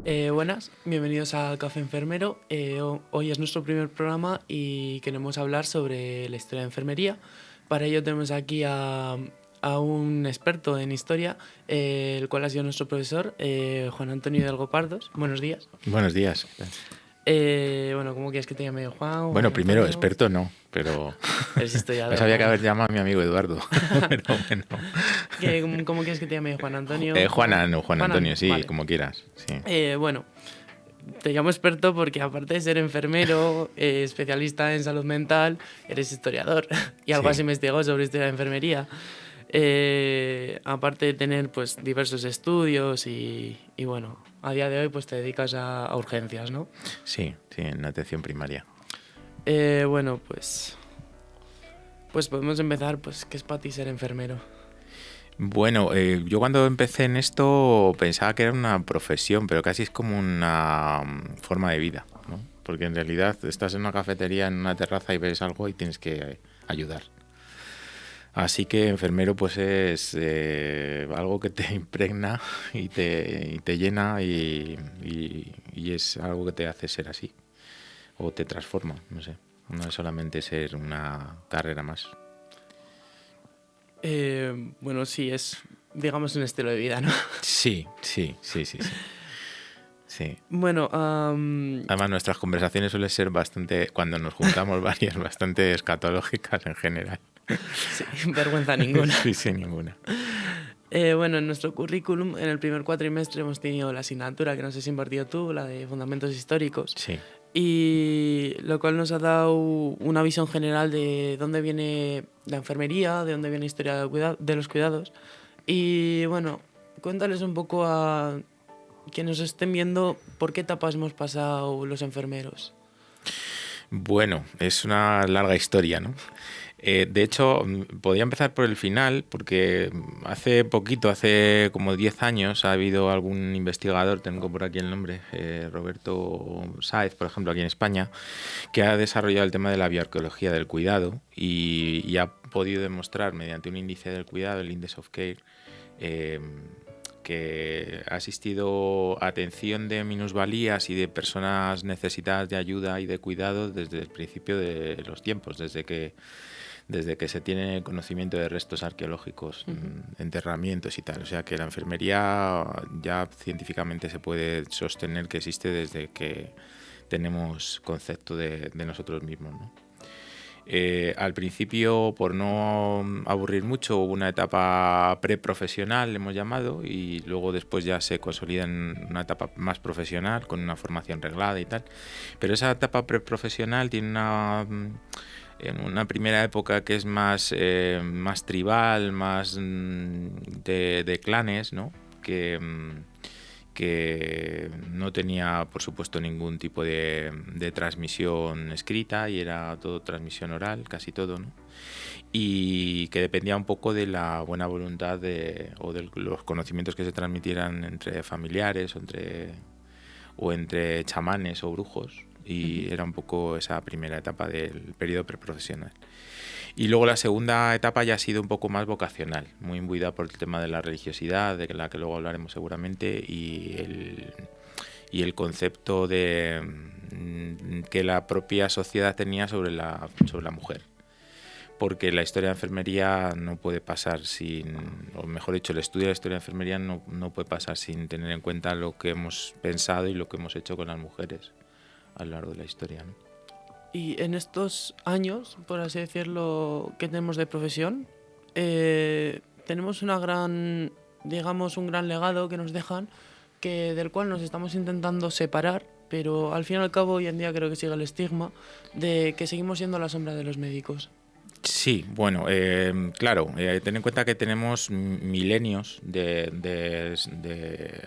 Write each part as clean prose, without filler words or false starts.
Buenas, bienvenidos al Café Enfermero. Hoy es nuestro primer programa y queremos hablar sobre la historia de enfermería. Para ello tenemos aquí a un experto en historia, el cual ha sido nuestro profesor, Juan Antonio Hidalgo Pardos. Buenos días. Buenos días. Bueno, ¿cómo quieres que te llame? Juan, Juan Bueno, primero, Antonio. experto no, pero Eres historiador, me sabía que ¿no? haber llamado a mi amigo Eduardo. Pero bueno. ¿Cómo quieres que te llame? Juan Antonio, Juana, no, Juan Juanan, Antonio, sí, vale. como quieras. Sí. Bueno, te llamo experto porque aparte de ser enfermero, especialista en salud mental, eres historiador y algo has Sí. investigado sobre historia de enfermería. Aparte de tener pues diversos estudios y bueno, a día de hoy pues te dedicas a urgencias, ¿no? Sí, en atención primaria. Bueno, pues podemos empezar, pues ¿qué es para ti ser enfermero? Bueno, yo cuando empecé en esto pensaba que era una profesión, pero casi es como una forma de vida, ¿no? Porque en realidad estás en una cafetería, en una terraza y ves algo y tienes que ayudar. Así que enfermero pues es algo que te impregna y te llena y es algo que te hace ser así o te transforma, no sé. No es solamente ser una carrera más. Bueno, sí, es digamos un estilo de vida, ¿no? Sí. Sí. Bueno, Además nuestras conversaciones suelen ser bastante, cuando nos juntamos varias, bastante escatológicas en general. sí, vergüenza ninguna. Sí, sin ninguna. Bueno, en nuestro currículum, en el primer cuatrimestre hemos tenido la asignatura que no sé si has impartido tú, la de Fundamentos Históricos, Sí. y lo cual nos ha dado una visión general de dónde viene la enfermería, de dónde viene la historia de los cuidados. Y bueno, cuéntales un poco a quienes nos estén viendo por qué etapas hemos pasado los enfermeros. Bueno, es una larga historia, ¿no? De hecho, podría empezar por el final, porque hace poquito, hace como 10 años, ha habido algún investigador, tengo por aquí el nombre, Roberto Sáez, por ejemplo, aquí en España, que ha desarrollado el tema de la bioarqueología del cuidado y ha podido demostrar mediante un índice del cuidado, el Index of Care, eh, que ha existido atención de minusvalías y de personas necesitadas de ayuda y de cuidado desde el principio de los tiempos, desde que se tiene conocimiento de restos arqueológicos, enterramientos y tal. O sea que la enfermería ya científicamente se puede sostener que existe desde que tenemos concepto de nosotros mismos, ¿no? Al principio, por no aburrir mucho, hubo una etapa preprofesional, le hemos llamado, y luego después ya se consolida en una etapa más profesional, con una formación reglada y tal. Pero esa etapa preprofesional tiene en una primera época que es más tribal, más de clanes, ¿no? Que no tenía, por supuesto, ningún tipo de transmisión escrita y era todo transmisión oral, casi todo, ¿no? Y que dependía un poco de la buena voluntad o de los conocimientos que se transmitieran entre familiares o entre chamanes o brujos. Y era un poco esa primera etapa del periodo preprofesional. Y luego la segunda etapa ya ha sido un poco más vocacional, muy imbuida por el tema de la religiosidad, de la que luego hablaremos seguramente, y el concepto que la propia sociedad tenía sobre la mujer. Porque la historia de enfermería no puede pasar sin, o mejor dicho, el estudio de la historia de enfermería no puede pasar sin tener en cuenta lo que hemos pensado y lo que hemos hecho con las mujeres a lo largo de la historia, ¿no? Y en estos años, por así decirlo, que tenemos de profesión, tenemos digamos, un gran legado que nos dejan, del cual nos estamos intentando separar, pero al fin y al cabo hoy en día creo que sigue el estigma de que seguimos siendo la sombra de los médicos. Sí, bueno, claro, ten en cuenta que tenemos milenios de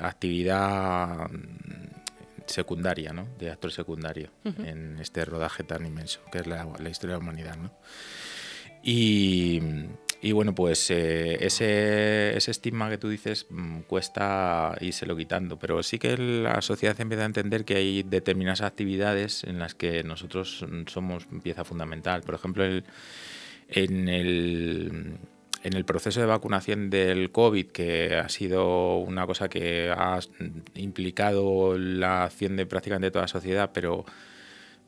actividad secundaria, ¿no? De actor secundario en este rodaje tan inmenso que es la historia de la humanidad, ¿no? Y, y bueno, pues ese estigma que tú dices cuesta írselo quitando, pero sí que la sociedad empieza a entender que hay determinadas actividades en las que nosotros somos pieza fundamental. Por ejemplo, en en el proceso de vacunación del COVID, que ha sido una cosa que ha implicado la acción de prácticamente toda la sociedad, pero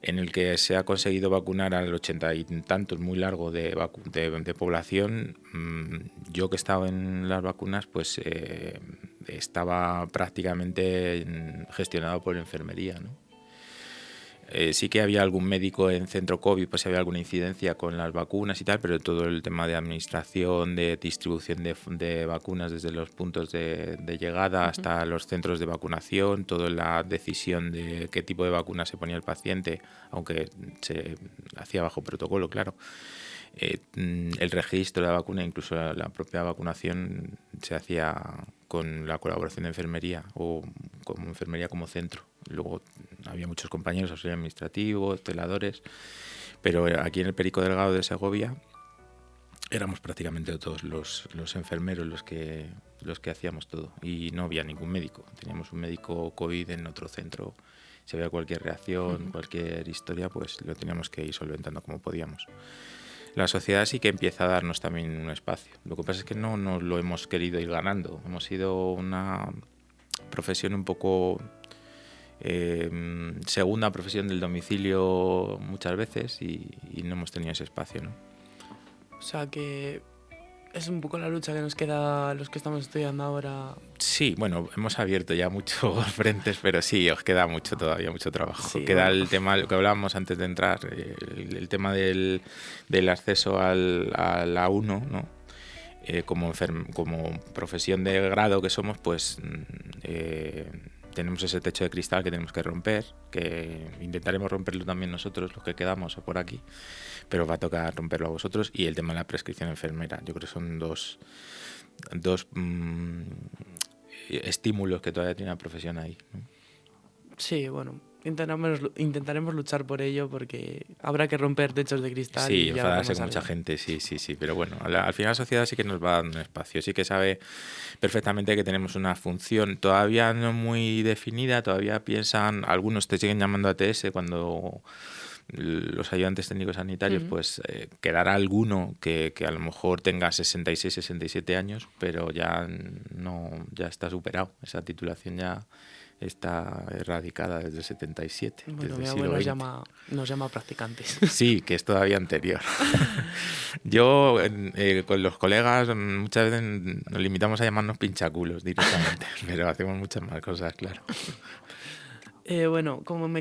en el que se ha conseguido vacunar al 80 y tantos, muy largo, de población, yo que he estado en las vacunas, pues estaba prácticamente gestionado por enfermería, ¿no? Sí que había algún médico en centro COVID, pues había alguna incidencia con las vacunas y tal, pero todo el tema de administración, de distribución de vacunas desde los puntos de llegada hasta los centros de vacunación, toda la decisión de qué tipo de vacuna se ponía el paciente, aunque se hacía bajo protocolo, claro. El registro de la vacuna, incluso la propia vacunación, se hacía con la colaboración de enfermería o como enfermería como centro. Luego había muchos compañeros, auxiliares administrativos, celadores, pero aquí en el Perico Delgado de Segovia éramos prácticamente todos los enfermeros los que hacíamos todo, y no había ningún médico. Teníamos un médico COVID en otro centro. Si había cualquier reacción, cualquier historia, pues lo teníamos que ir solventando como podíamos. La sociedad sí que empieza a darnos también un espacio. Lo que pasa es que no nos lo hemos querido ir ganando. Hemos sido una profesión un poco segunda profesión del domicilio muchas veces, y no hemos tenido ese espacio, ¿no? O sea que es un poco la lucha que nos queda a los que estamos estudiando ahora. Sí, bueno, hemos abierto ya muchos frentes, pero sí, os queda mucho trabajo. Sí, Queda bueno. el tema, lo que hablábamos antes de entrar, el tema del acceso a la 1, ¿no? Como profesión de grado que somos, pues tenemos ese techo de cristal que tenemos que romper, que intentaremos romperlo también nosotros, los que quedamos por aquí, pero va a tocar romperlo a vosotros. Y el tema de la prescripción enfermera, yo creo que son dos estímulos que todavía tiene la profesión ahí, ¿no? Sí, bueno, intentaremos luchar por ello, porque habrá que romper techos de cristal. Sí, y ya enfadarse veremos con mucha algo. gente, sí, pero bueno, al final la sociedad sí que nos va dando un espacio, sí que sabe perfectamente que tenemos una función todavía no muy definida. Todavía piensan, algunos te siguen llamando ATS cuando los ayudantes técnicos sanitarios, pues quedará alguno que a lo mejor tenga 66, 67 años, pero ya está superado. Esa titulación ya está erradicada desde el 77, Bueno, desde mi el abuelo siglo nos llama practicantes. Sí, que es todavía anterior. Yo, con los colegas, muchas veces nos limitamos a llamarnos pinchaculos directamente, pero hacemos muchas más cosas, claro. Bueno, como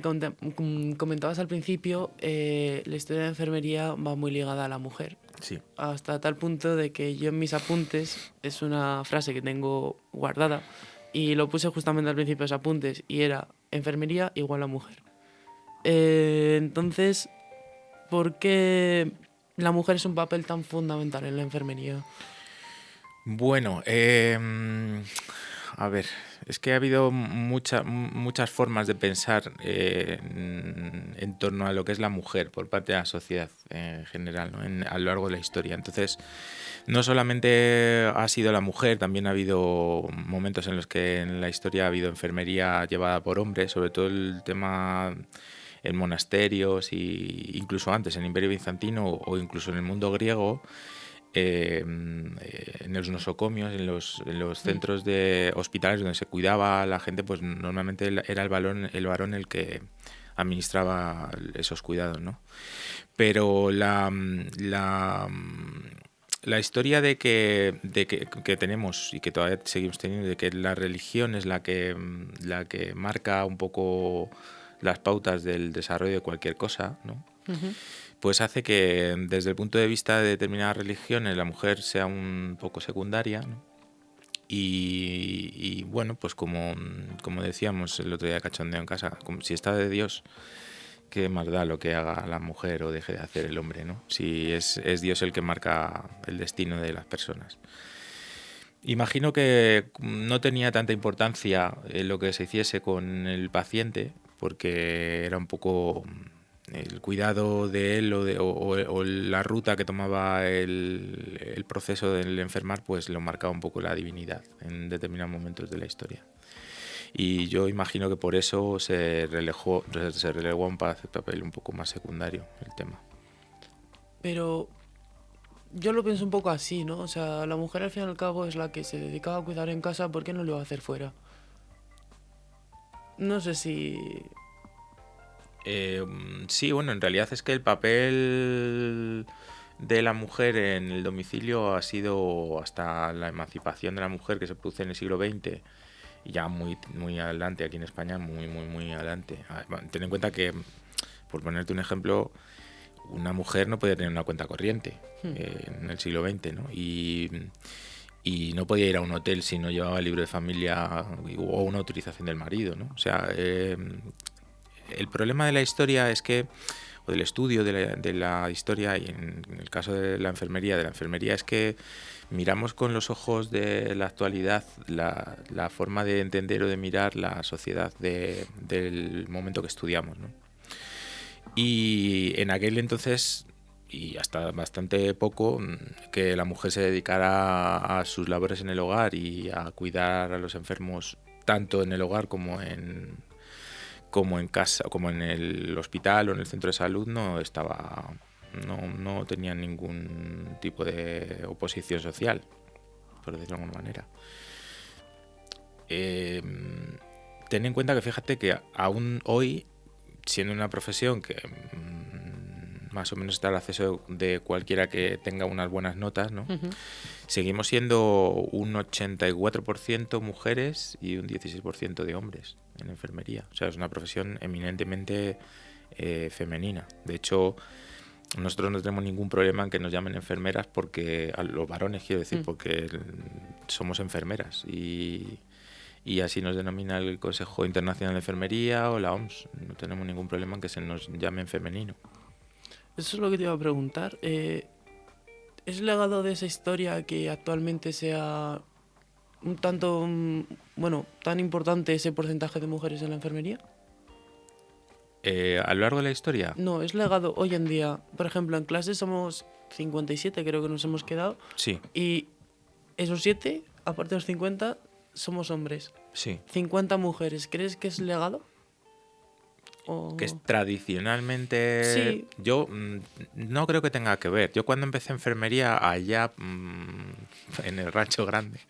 comentabas al principio, la historia de enfermería va muy ligada a la mujer. Sí. Hasta tal punto de que yo en mis apuntes, es una frase que tengo guardada, y lo puse justamente al principio de los apuntes, y era: enfermería igual a mujer. Entonces, ¿por qué la mujer es un papel tan fundamental en la enfermería? Bueno, a ver, es que ha habido muchas formas de pensar en torno a lo que es la mujer por parte de la sociedad en general, ¿no? A lo largo de la historia. Entonces, no solamente ha sido la mujer, también ha habido momentos en los que en la historia ha habido enfermería llevada por hombres, sobre todo el tema en monasterios, y incluso antes en el Imperio Bizantino o incluso en el mundo griego. En los nosocomios, en los centros de hospitales donde se cuidaba a la gente, pues normalmente era el varón el que administraba esos cuidados, ¿no? Pero la historia que tenemos y que todavía seguimos teniendo, de que la religión es la que marca un poco las pautas del desarrollo de cualquier cosa, ¿no? Pues hace que desde el punto de vista de determinadas religiones la mujer sea un poco secundaria, ¿no? Y bueno, pues como decíamos el otro día de cachondeo en casa, como si está de Dios, ¿qué más da lo que haga la mujer o deje de hacer el hombre, ¿no? Si es Dios el que marca el destino de las personas. Imagino que no tenía tanta importancia lo que se hiciese con el paciente, porque era un poco el cuidado de él o la ruta que tomaba el proceso del enfermar, pues lo marcaba un poco la divinidad en determinados momentos de la historia. Y yo imagino que por eso se relegó a un papel un poco más secundario el tema. Pero yo lo pienso un poco así, ¿no? O sea, la mujer al fin y al cabo es la que se dedicaba a cuidar en casa, ¿por qué no lo va a hacer fuera? No sé si... Sí, bueno, en realidad es que el papel de la mujer en el domicilio ha sido hasta la emancipación de la mujer que se produce en el siglo XX y ya muy adelante aquí en España, muy adelante. Ten en cuenta que, por ponerte un ejemplo, una mujer no podía tener una cuenta corriente en el siglo XX, ¿no? Y no podía ir a un hotel si no llevaba el libro de familia o una autorización del marido, ¿no? O sea, el problema de la historia es que, o del estudio de la historia, y en el caso de la enfermería es que miramos con los ojos de la actualidad la forma de entender o de mirar la sociedad del momento que estudiamos, ¿no? Y en aquel entonces, y hasta bastante poco, que la mujer se dedicara a sus labores en el hogar y a cuidar a los enfermos tanto en el hogar como en casa, como en el hospital o en el centro de salud, no tenía ningún tipo de oposición social, por decirlo de alguna manera. Ten en cuenta que fíjate que aún hoy, siendo una profesión que más o menos está al acceso de cualquiera que tenga unas buenas notas, ¿no? Ujú. Seguimos siendo un 84% mujeres y un 16% de hombres en enfermería. O sea, es una profesión eminentemente femenina. De hecho, nosotros no tenemos ningún problema en que nos llamen enfermeras porque, a los varones quiero decir, porque somos enfermeras y así nos denomina el Consejo Internacional de Enfermería o la OMS. No tenemos ningún problema en que se nos llame en femenino. Eso es lo que te iba a preguntar. ¿Es legado de esa historia que actualmente sea un tanto, bueno, tan importante ese porcentaje de mujeres en la enfermería? A lo largo de la historia, No, es legado hoy en día. Por ejemplo, en clase somos 57, creo que nos hemos quedado, sí, y esos 7, aparte de los 50, somos hombres. sí. 50 mujeres. ¿Crees que es legado? Que es O... tradicionalmente... Sí. Yo no creo que tenga que ver. Yo cuando empecé enfermería allá en el Rancho Grande,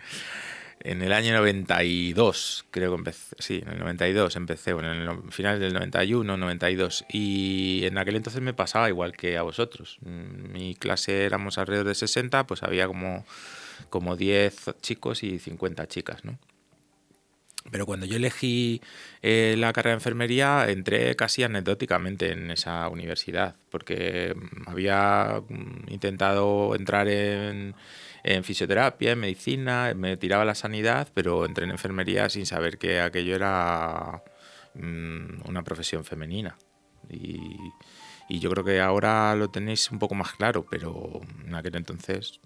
en el año 92, creo que empecé. Sí, en el 92 empecé, bueno, en el final del 91, 92. Y en aquel entonces me pasaba igual que a vosotros. Mi clase éramos alrededor de 60, pues había como 10 chicos y 50 chicas, ¿no? Pero cuando yo elegí la carrera de enfermería, entré casi anecdóticamente en esa universidad, porque había intentado entrar en fisioterapia, en medicina, me tiraba a la sanidad, pero entré en enfermería sin saber que aquello era una profesión femenina. Y, y yo creo que ahora lo tenéis un poco más claro, pero en aquel entonces,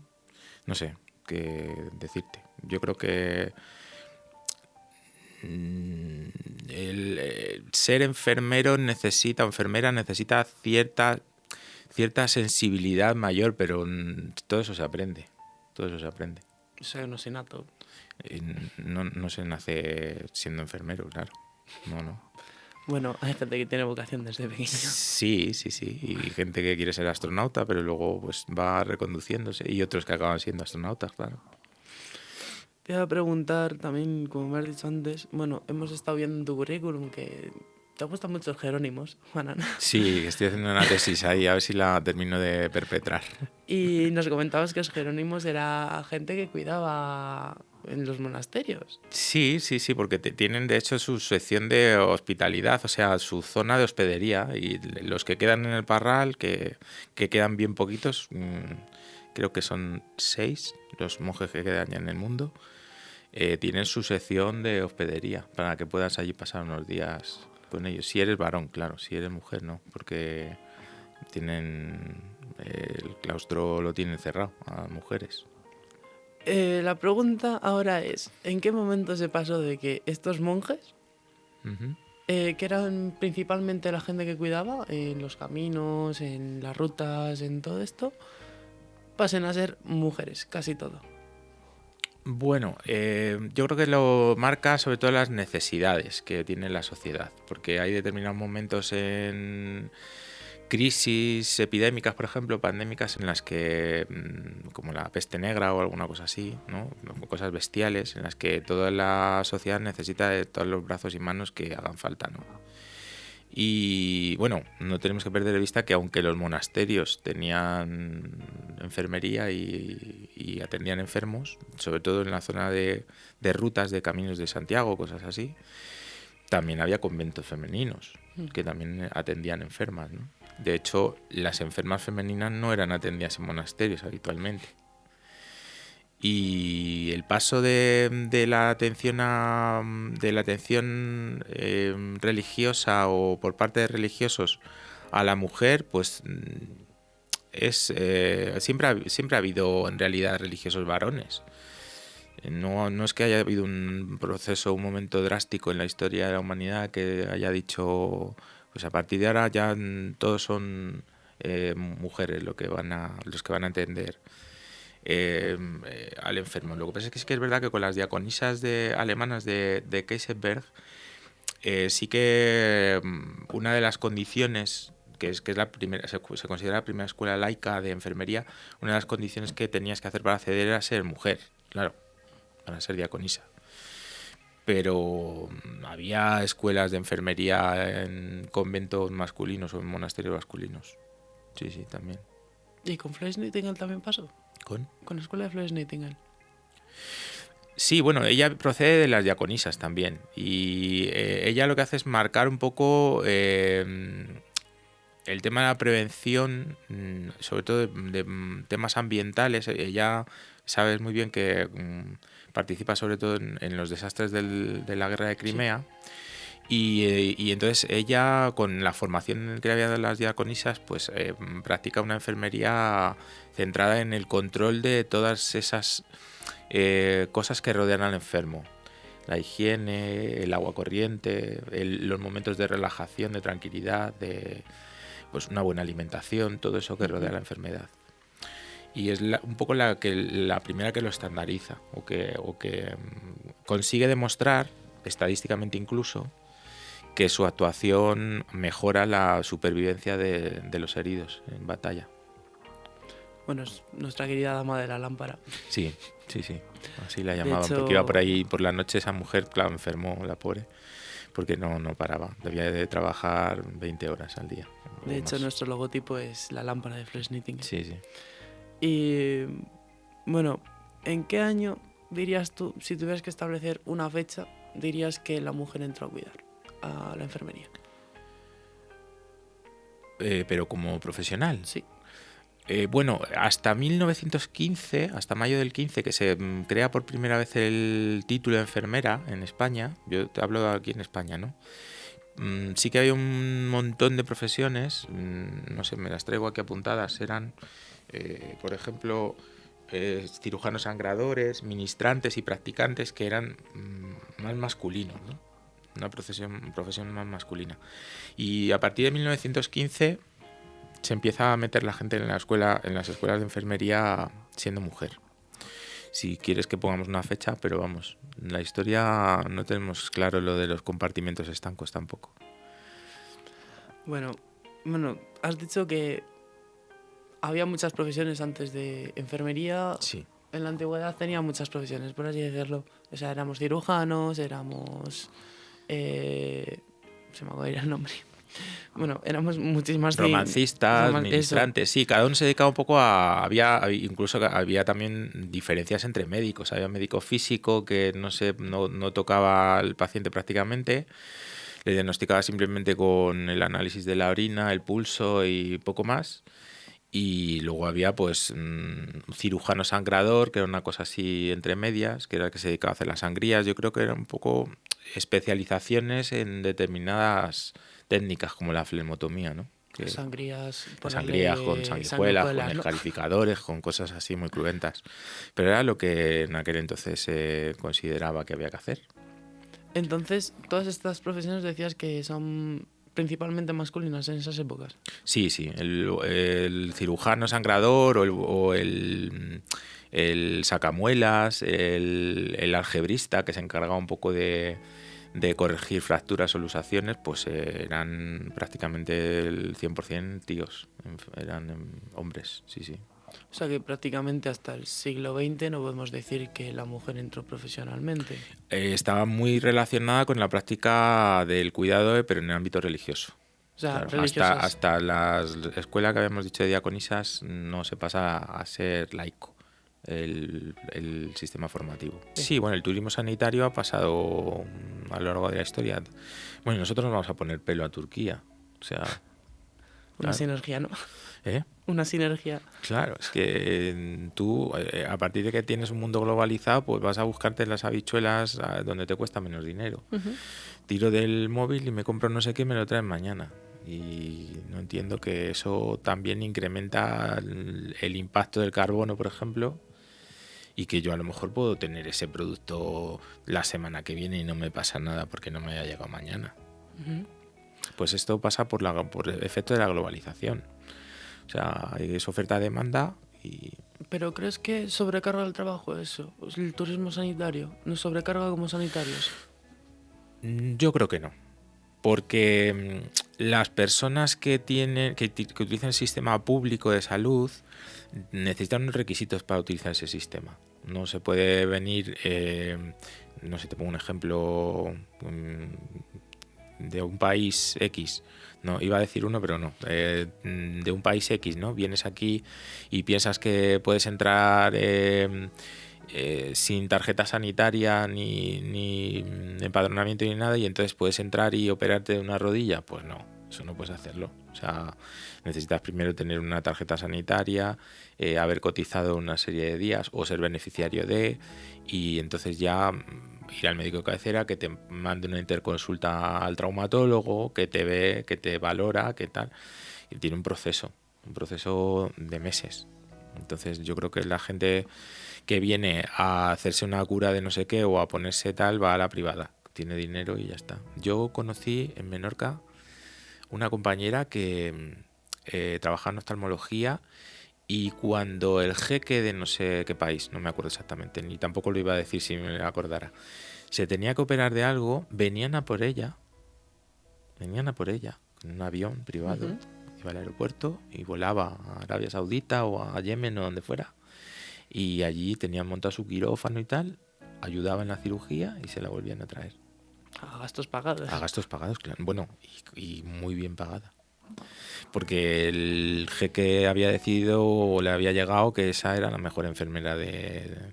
no sé qué decirte. Yo creo que el ser enfermero necesita, o enfermera necesita cierta sensibilidad mayor, pero todo eso se aprende. Todo eso se aprende. O sea, no sé, nato. No se nace siendo enfermero, claro. No. Bueno, hay gente que tiene vocación desde pequeño. Sí. Y gente que quiere ser astronauta, pero luego pues va reconduciéndose. Y otros que acaban siendo astronautas, claro. Te iba a preguntar también, como me has dicho antes, bueno, hemos estado viendo en tu currículum que te gustan mucho los Jerónimos, Banana. Sí, estoy haciendo una tesis ahí, a ver si la termino de perpetrar. Y nos comentabas que los Jerónimos era gente que cuidaba en los monasterios. Sí, porque tienen de hecho su sección de hospitalidad, o sea, su zona de hospedería. Y los que quedan en el Parral, que quedan bien poquitos, creo que son 6 los monjes que quedan ya en el mundo, tienen su sección de hospedería para que puedas allí pasar unos días con ellos. Si eres varón, claro, si eres mujer no, porque el claustro lo tienen cerrado a mujeres. La pregunta ahora es, ¿en qué momento se pasó de que estos monjes, Uh-huh. que eran principalmente la gente que cuidaba en los caminos, en las rutas, en todo esto, pasen a ser mujeres, casi todo? Bueno, yo creo que lo marca sobre todo las necesidades que tiene la sociedad, porque hay determinados momentos crisis epidémicas, por ejemplo, pandémicas en las que, como la peste negra o alguna cosa así, ¿no? Cosas bestiales en las que toda la sociedad necesita de todos los brazos y manos que hagan falta, ¿no? Y bueno, no tenemos que perder de vista que aunque los monasterios tenían enfermería y atendían enfermos, sobre todo en la zona de rutas de caminos de Santiago, cosas así, también había conventos femeninos que también atendían enfermas, ¿no? De hecho, las enfermas femeninas no eran atendidas en monasterios habitualmente. Y el paso de la atención religiosa o por parte de religiosos a la mujer, pues siempre ha habido en realidad religiosos varones. No es que haya habido un proceso, un momento drástico en la historia de la humanidad que haya dicho, pues a partir de ahora ya todos son mujeres los que van a atender al enfermo. Lo que pasa es que sí que es verdad que con las diaconisas alemanas de Kaisersberg, sí que una de las condiciones, que es la primera, se considera la primera escuela laica de enfermería, una de las condiciones que tenías que hacer para acceder era ser mujer, claro, para ser diaconisa. Pero había escuelas de enfermería en conventos masculinos o en monasterios masculinos. Sí, también. ¿Y con Florence Nightingale también pasó? ¿Con la escuela de Florence Nightingale? Sí, bueno, ella procede de las diaconisas también. Y ella lo que hace es marcar un poco el tema de la prevención, sobre todo de temas ambientales. Ella sabes muy bien que participa sobre todo en los desastres de la guerra de Crimea. Sí. Y entonces ella, con la formación que le había dado las diaconisas, pues practica una enfermería centrada en el control de todas esas cosas que rodean al enfermo. La higiene, el agua corriente, los momentos de relajación, de tranquilidad, de pues una buena alimentación, todo eso que rodea la enfermedad. Y es un poco la primera que lo estandariza o que consigue demostrar, estadísticamente incluso, que su actuación mejora la supervivencia de los heridos en batalla. Bueno, es nuestra querida dama de la lámpara. Sí. Así la llamaban, porque iba por ahí por la noche. Esa mujer, claro, enfermó, la pobre, porque no paraba. Debía de trabajar 20 horas al día. De hecho, nuestro logotipo es la lámpara de Florence Nightingale. Sí. Y bueno, ¿en qué año dirías tú, si tuvieras que establecer una fecha, dirías que la mujer entró a cuidar a la enfermería? Pero como profesional. Sí. Bueno, hasta 1915, hasta mayo del 15, que se crea por primera vez el título de enfermera en España. Yo te hablo aquí en España, ¿no? Sí que había un montón de profesiones, no sé, me las traigo aquí apuntadas. Eran, por ejemplo, cirujanos sangradores, ministrantes y practicantes, que eran más masculinos, ¿no? Una profesión más masculina. Y a partir de 1915 se empieza a meter la gente en las escuelas de enfermería siendo mujer. Si quieres que pongamos una fecha, pero vamos, en la historia no tenemos claro lo de los compartimentos estancos tampoco. Bueno, has dicho que había muchas profesiones antes de enfermería. Sí. En la antigüedad tenía muchas profesiones, por así decirlo. O sea, éramos cirujanos, éramos... se me acaba de ir el nombre. Bueno, éramos muchísimas... Romancistas, ministrantes, sí, cada uno se dedicaba un poco incluso había también diferencias entre médicos. Había médico físico que no tocaba al paciente prácticamente, le diagnosticaba simplemente con el análisis de la orina, el pulso y poco más. Y luego había pues un cirujano sangrador, que era una cosa así entre medias, que era el que se dedicaba a hacer las sangrías. Yo creo que eran un poco especializaciones en determinadas técnicas, como la flebotomía, ¿no? Sangrías con sanguijuelas, con escarificadores, con cosas así muy cruentas. Pero era lo que en aquel entonces se consideraba que había que hacer. Entonces, todas estas profesiones decías que son principalmente masculinas en esas épocas. Sí. El cirujano sangrador o el sacamuelas, el algebrista, que se encargaba un poco de de corregir fracturas o luxaciones, pues eran prácticamente el 100% tíos, eran hombres, sí, sí. O sea que prácticamente hasta el siglo XX no podemos decir que la mujer entró profesionalmente. Estaba muy relacionada con la práctica del cuidado, pero en el ámbito religioso. O sea, Claro, religiosas. hasta la escuela que habíamos dicho de diaconisas no se pasa a ser laico el sistema formativo. Sí, bueno, el turismo sanitario ha pasado a lo largo de la historia. Bueno, nosotros nos vamos a poner pelo a Turquía. O sea, Una claro. sinergia, ¿no? ¿Eh? Una sinergia. Claro, es que tú, a partir de que tienes un mundo globalizado, pues vas a buscarte las habichuelas donde te cuesta menos dinero. Tiro del móvil y me compro no sé qué y me lo traen mañana. Y no entiendo que eso también incrementa el impacto del carbono, por ejemplo, y que yo a lo mejor puedo tener ese producto la semana que viene y no me pasa nada porque no me haya llegado mañana. Pues esto pasa por el efecto de la globalización. O sea, es oferta-demanda y... ¿Pero crees que sobrecarga el trabajo eso? ¿El turismo sanitario nos sobrecarga como sanitarios? Yo creo que no. Porque las personas que utilizan el sistema público de salud necesitan unos requisitos para utilizar ese sistema. No se puede venir, no sé, te pongo un ejemplo de un país X. No, iba a decir uno, pero no. De un país X, ¿no? Vienes aquí y piensas que puedes entrar sin tarjeta sanitaria ni empadronamiento ni nada, y entonces puedes entrar y operarte de una rodilla. Pues no, eso no puedes hacerlo. O sea, necesitas primero tener una tarjeta sanitaria, haber cotizado una serie de días o ser beneficiario y entonces ya ir al médico de cabecera, que te mande una interconsulta al traumatólogo, que te ve, que te valora, que tal. Y tiene un proceso de meses. Entonces yo creo que la gente que viene a hacerse una cura de no sé qué o a ponerse tal va a la privada, tiene dinero y ya está. Yo conocí en Menorca una compañera que trabajaba en oftalmología, y cuando el jeque de no sé qué país, no me acuerdo exactamente, ni tampoco lo iba a decir si me acordara, se tenía que operar de algo, venían a por ella en un avión privado, iba al aeropuerto y volaba a Arabia Saudita o a Yemen o donde fuera, y allí tenían montado su quirófano y tal, ayudaba en la cirugía y se la volvían a traer. A gastos pagados. A gastos pagados, claro. Bueno, y muy bien pagada. Porque el jeque había decidido o le había llegado que esa era la mejor enfermera de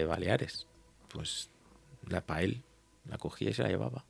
Baleares. Pues para él la cogía y se la llevaba.